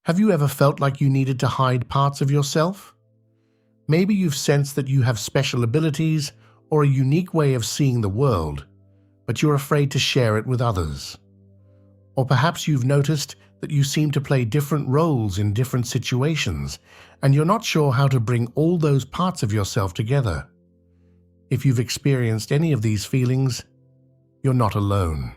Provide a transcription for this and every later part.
Have you ever felt like you needed to hide parts of yourself? Maybe you've sensed that you have special abilities or a unique way of seeing the world, but you're afraid to share it with others. Or perhaps you've noticed that you seem to play different roles in different situations, and you're not sure how to bring all those parts of yourself together. If you've experienced any of these feelings, you're not alone.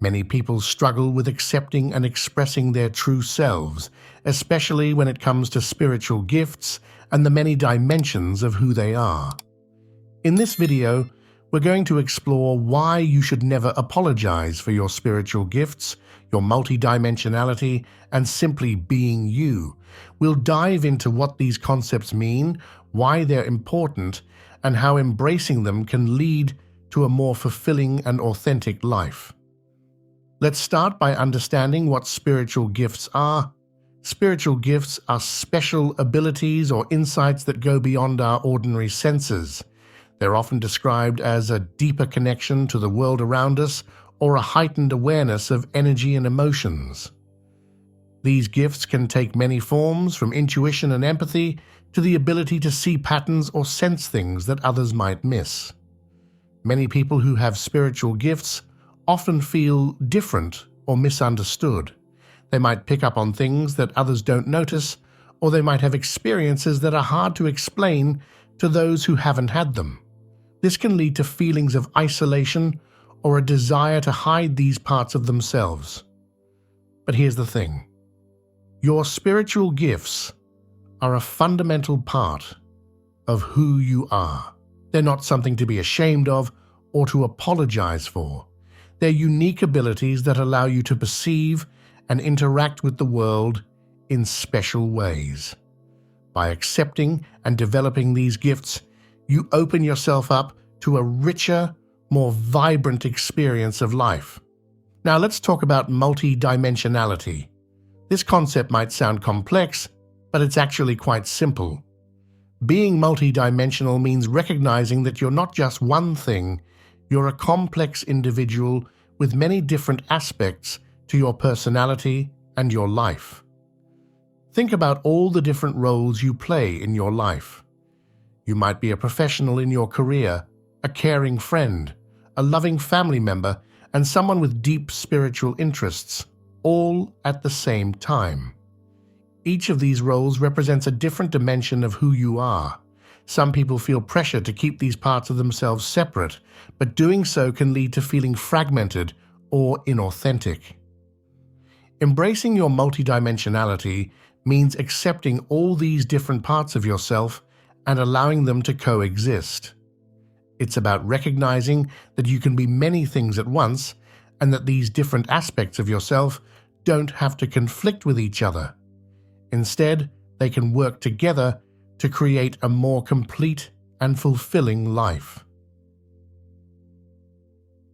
Many people struggle with accepting and expressing their true selves, especially when it comes to spiritual gifts and the many dimensions of who they are. In this video, we're going to explore why you should never apologize for your spiritual gifts, your multidimensionality, and simply being you. We'll dive into what these concepts mean, why they're important, and how embracing them can lead to a more fulfilling and authentic life. Let's start by understanding what spiritual gifts are. Spiritual gifts are special abilities or insights that go beyond our ordinary senses. They're often described as a deeper connection to the world around us or a heightened awareness of energy and emotions. These gifts can take many forms, from intuition and empathy to the ability to see patterns or sense things that others might miss. Many people who have spiritual gifts often feel different or misunderstood. They might pick up on things that others don't notice, or they might have experiences that are hard to explain to those who haven't had them. This can lead to feelings of isolation or a desire to hide these parts of themselves. But here's the thing. Your spiritual gifts are a fundamental part of who you are. They're not something to be ashamed of or to apologize for. They're unique abilities that allow you to perceive and interact with the world in special ways. By accepting and developing these gifts, you open yourself up to a richer, more vibrant experience of life. Now let's talk about multidimensionality. This concept might sound complex, but it's actually quite simple. Being multidimensional means recognizing that you're not just one thing, you're a complex individual with many different aspects to your personality and your life. Think about all the different roles you play in your life. You might be a professional in your career, a caring friend, a loving family member, and someone with deep spiritual interests, all at the same time. Each of these roles represents a different dimension of who you are. Some people feel pressure to keep these parts of themselves separate, but doing so can lead to feeling fragmented or inauthentic. Embracing your multidimensionality means accepting all these different parts of yourself and allowing them to coexist. It's about recognizing that you can be many things at once and that these different aspects of yourself don't have to conflict with each other. Instead, they can work together to create a more complete and fulfilling life.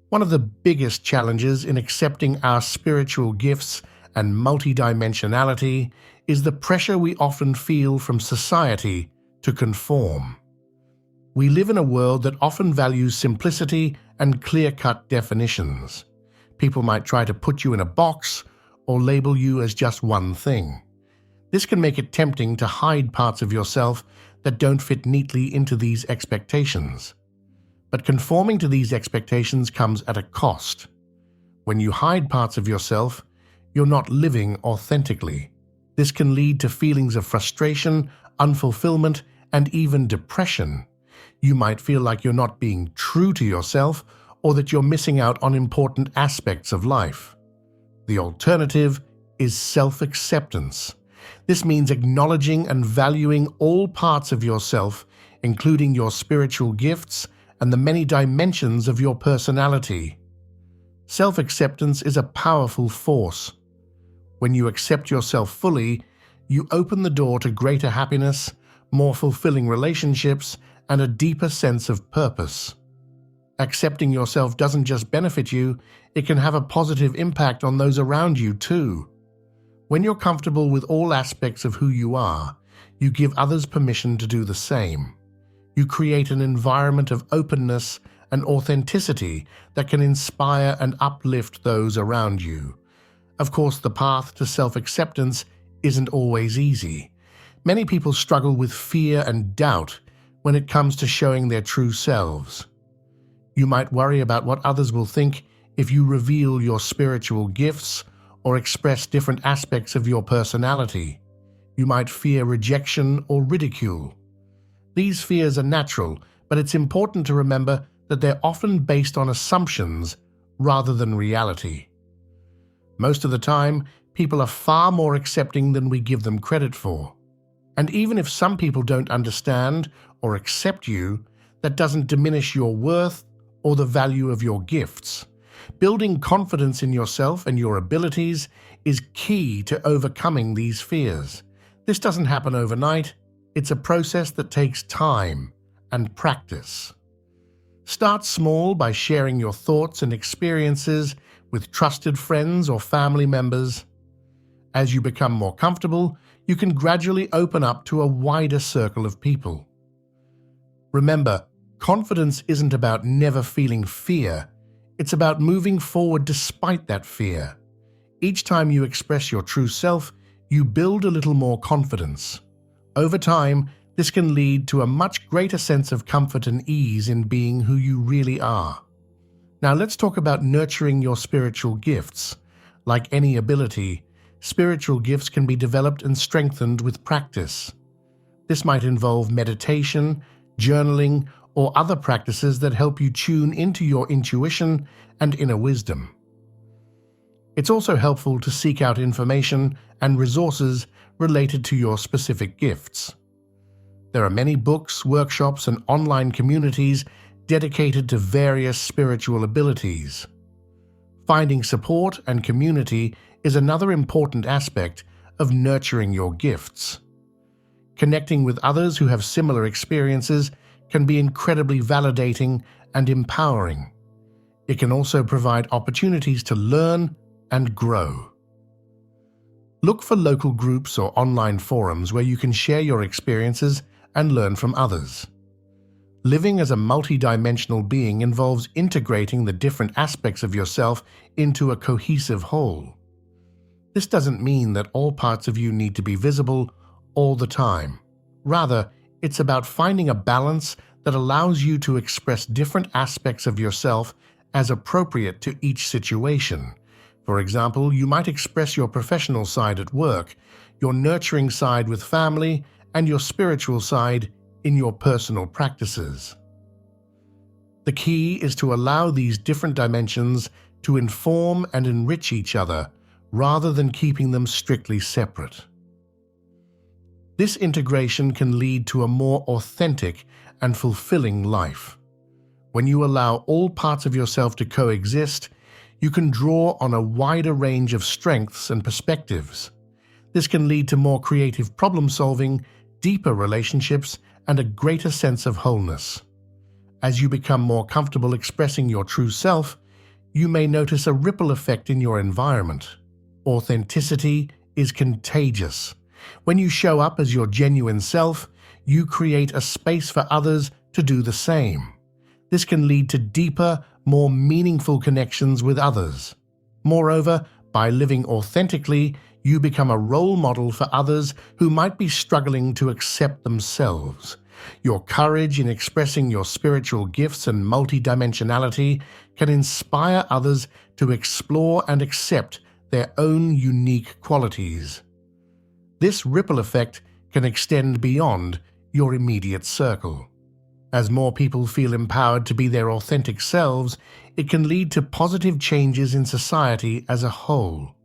One of the biggest challenges in accepting our spiritual gifts and multidimensionality is the pressure we often feel from society to conform. We live in a world that often values simplicity and clear-cut definitions. People might try to put you in a box or label you as just one thing. This can make it tempting to hide parts of yourself that don't fit neatly into these expectations. But conforming to these expectations comes at a cost. When you hide parts of yourself, you're not living authentically. This can lead to feelings of frustration, unfulfillment, and even depression. You might feel like you're not being true to yourself or that you're missing out on important aspects of life. The alternative is self-acceptance. This means acknowledging and valuing all parts of yourself, including your spiritual gifts and the many dimensions of your personality. Self-acceptance is a powerful force. When you accept yourself fully, you open the door to greater happiness, more fulfilling relationships, and a deeper sense of purpose. Accepting yourself doesn't just benefit you, it can have a positive impact on those around you too. When you're comfortable with all aspects of who you are, you give others permission to do the same. You create an environment of openness and authenticity that can inspire and uplift those around you. Of course, the path to self-acceptance isn't always easy. Many people struggle with fear and doubt when it comes to showing their true selves. You might worry about what others will think if you reveal your spiritual gifts or express different aspects of your personality. You might fear rejection or ridicule. These fears are natural, but it's important to remember that they're often based on assumptions rather than reality. Most of the time, people are far more accepting than we give them credit for. And even if some people don't understand or accept you, that doesn't diminish your worth or the value of your gifts. Building confidence in yourself and your abilities is key to overcoming these fears. This doesn't happen overnight. It's a process that takes time and practice. Start small by sharing your thoughts and experiences with trusted friends or family members. As you become more comfortable, you can gradually open up to a wider circle of people. Remember, confidence isn't about never feeling fear. It's about moving forward despite that fear. Each time you express your true self, you build a little more confidence. Over time, this can lead to a much greater sense of comfort and ease in being who you really are. Now let's talk about nurturing your spiritual gifts. Like any ability, spiritual gifts can be developed and strengthened with practice. This might involve meditation, journaling, or other practices that help you tune into your intuition and inner wisdom. It's also helpful to seek out information and resources related to your specific gifts. There are many books, workshops, and online communities dedicated to various spiritual abilities. Finding support and community is another important aspect of nurturing your gifts. Connecting with others who have similar experiences can be incredibly validating and empowering. It can also provide opportunities to learn and grow. Look for local groups or online forums where you can share your experiences and learn from others. Living as a multidimensional being involves integrating the different aspects of yourself into a cohesive whole. This doesn't mean that all parts of you need to be visible all the time. Rather, it's about finding a balance that allows you to express different aspects of yourself as appropriate to each situation. For example, you might express your professional side at work, your nurturing side with family, and your spiritual side in your personal practices. The key is to allow these different dimensions to inform and enrich each other rather than keeping them strictly separate. This integration can lead to a more authentic and fulfilling life. When you allow all parts of yourself to coexist, you can draw on a wider range of strengths and perspectives. This can lead to more creative problem-solving, deeper relationships, and a greater sense of wholeness. As you become more comfortable expressing your true self, you may notice a ripple effect in your environment. Authenticity is contagious. When you show up as your genuine self, you create a space for others to do the same. This can lead to deeper, more meaningful connections with others. Moreover, by living authentically, you become a role model for others who might be struggling to accept themselves. Your courage in expressing your spiritual gifts and multidimensionality can inspire others to explore and accept their own unique qualities. This ripple effect can extend beyond your immediate circle. As more people feel empowered to be their authentic selves, it can lead to positive changes in society as a whole.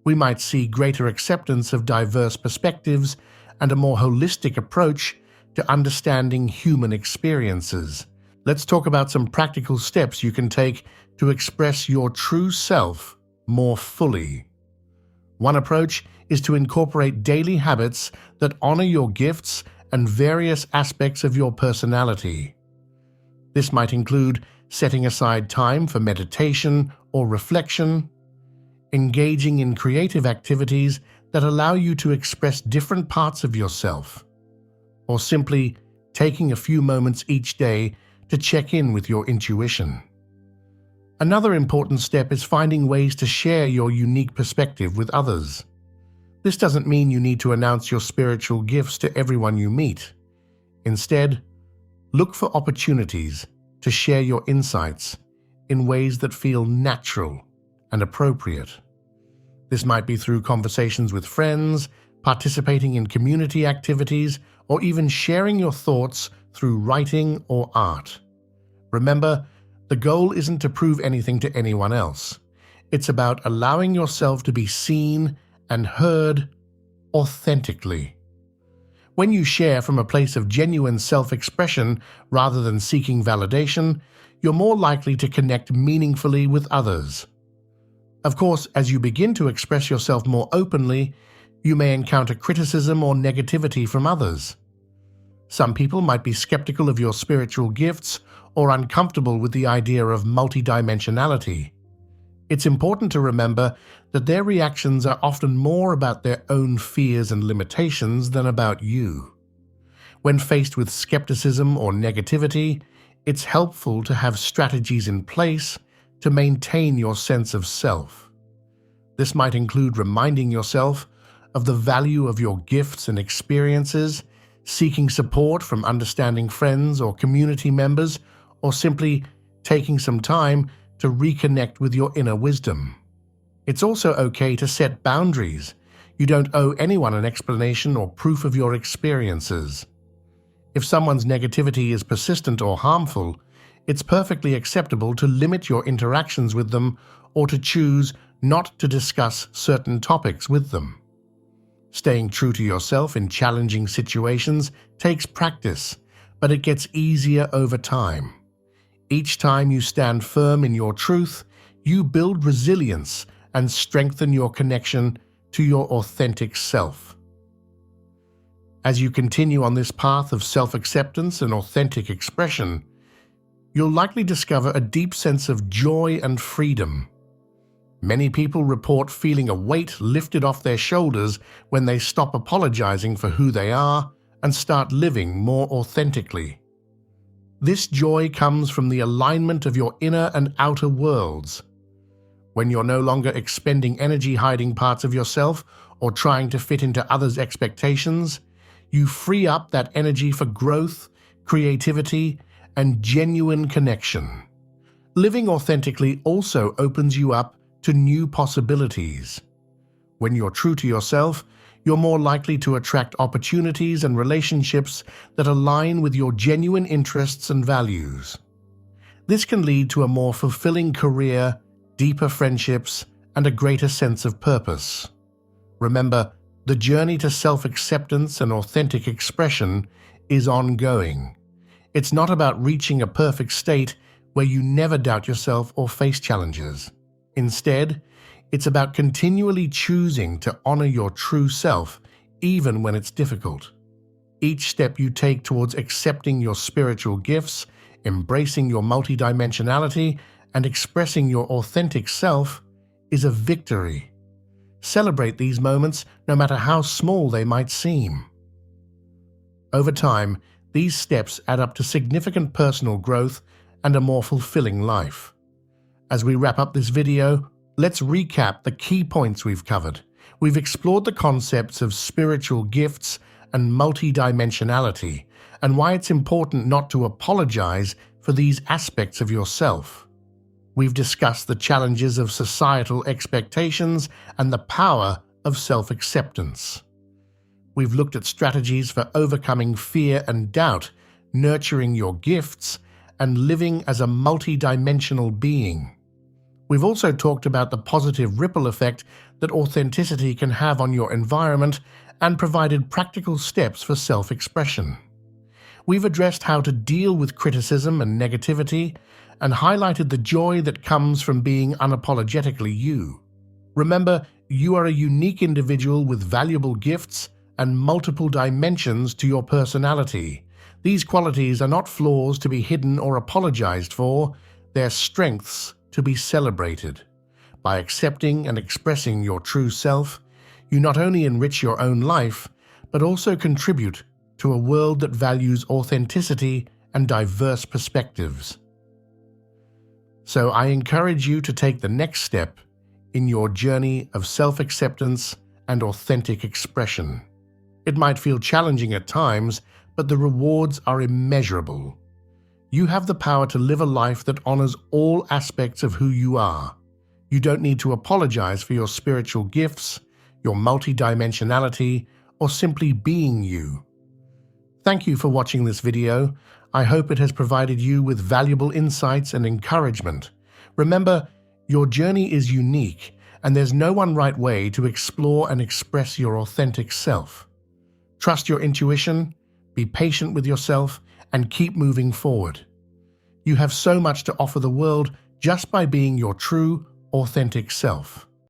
We might see greater acceptance of diverse perspectives and a more holistic approach to understanding human experiences. Let's talk about some practical steps you can take to express your true self more fully. One approach is to incorporate daily habits that honor your gifts and various aspects of your personality. This might include setting aside time for meditation or reflection, engaging in creative activities that allow you to express different parts of yourself, or simply taking a few moments each day to check in with your intuition. Another important step is finding ways to share your unique perspective with others. This doesn't mean you need to announce your spiritual gifts to everyone you meet. Instead, look for opportunities to share your insights in ways that feel natural and appropriate. This might be through conversations with friends, participating in community activities, or even sharing your thoughts through writing or art. Remember, the goal isn't to prove anything to anyone else. It's about allowing yourself to be seen and heard authentically. When you share from a place of genuine self-expression rather than seeking validation, you're more likely to connect meaningfully with others. Of course, as you begin to express yourself more openly, you may encounter criticism or negativity from others. Some people might be skeptical of your spiritual gifts or uncomfortable with the idea of multidimensionality. It's important to remember that their reactions are often more about their own fears and limitations than about you. When faced with skepticism or negativity, it's helpful to have strategies in place to maintain your sense of self. This might include reminding yourself of the value of your gifts and experiences, seeking support from understanding friends or community members, or simply taking some time to reconnect with your inner wisdom. It's also okay to set boundaries. You don't owe anyone an explanation or proof of your experiences. If someone's negativity is persistent or harmful, it's perfectly acceptable to limit your interactions with them or to choose not to discuss certain topics with them. Staying true to yourself in challenging situations takes practice, but it gets easier over time. Each time you stand firm in your truth, you build resilience and strengthen your connection to your authentic self. As you continue on this path of self-acceptance and authentic expression, you'll likely discover a deep sense of joy and freedom. Many people report feeling a weight lifted off their shoulders when they stop apologizing for who they are and start living more authentically. This joy comes from the alignment of your inner and outer worlds. When you're no longer expending energy hiding parts of yourself or trying to fit into others' expectations, you free up that energy for growth, creativity, and genuine connection. Living authentically also opens you up to new possibilities. When you're true to yourself, you're more likely to attract opportunities and relationships that align with your genuine interests and values. This can lead to a more fulfilling career, deeper friendships, and a greater sense of purpose. Remember, the journey to self-acceptance and authentic expression is ongoing. It's not about reaching a perfect state where you never doubt yourself or face challenges. Instead, it's about continually choosing to honor your true self, even when it's difficult. Each step you take towards accepting your spiritual gifts, embracing your multidimensionality, and expressing your authentic self is a victory. Celebrate these moments, no matter how small they might seem. Over time, these steps add up to significant personal growth and a more fulfilling life. As we wrap up this video, let's recap the key points we've covered. We've explored the concepts of spiritual gifts and multidimensionality, and why it's important not to apologize for these aspects of yourself. We've discussed the challenges of societal expectations and the power of self-acceptance. We've looked at strategies for overcoming fear and doubt, nurturing your gifts, and living as a multidimensional being. We've also talked about the positive ripple effect that authenticity can have on your environment and provided practical steps for self-expression. We've addressed how to deal with criticism and negativity and highlighted the joy that comes from being unapologetically you. Remember, you are a unique individual with valuable gifts and multiple dimensions to your personality. These qualities are not flaws to be hidden or apologized for, they're strengths to be celebrated. By accepting and expressing your true self, you not only enrich your own life, but also contribute to a world that values authenticity and diverse perspectives. So I encourage you to take the next step in your journey of self-acceptance and authentic expression. It might feel challenging at times, but the rewards are immeasurable. You have the power to live a life that honors all aspects of who you are. You don't need to apologize for your spiritual gifts, your multidimensionality, or simply being you. Thank you for watching this video. I hope it has provided you with valuable insights and encouragement. Remember, your journey is unique, and there's no one right way to explore and express your authentic self. Trust your intuition, be patient with yourself, and keep moving forward. You have so much to offer the world just by being your true, authentic self.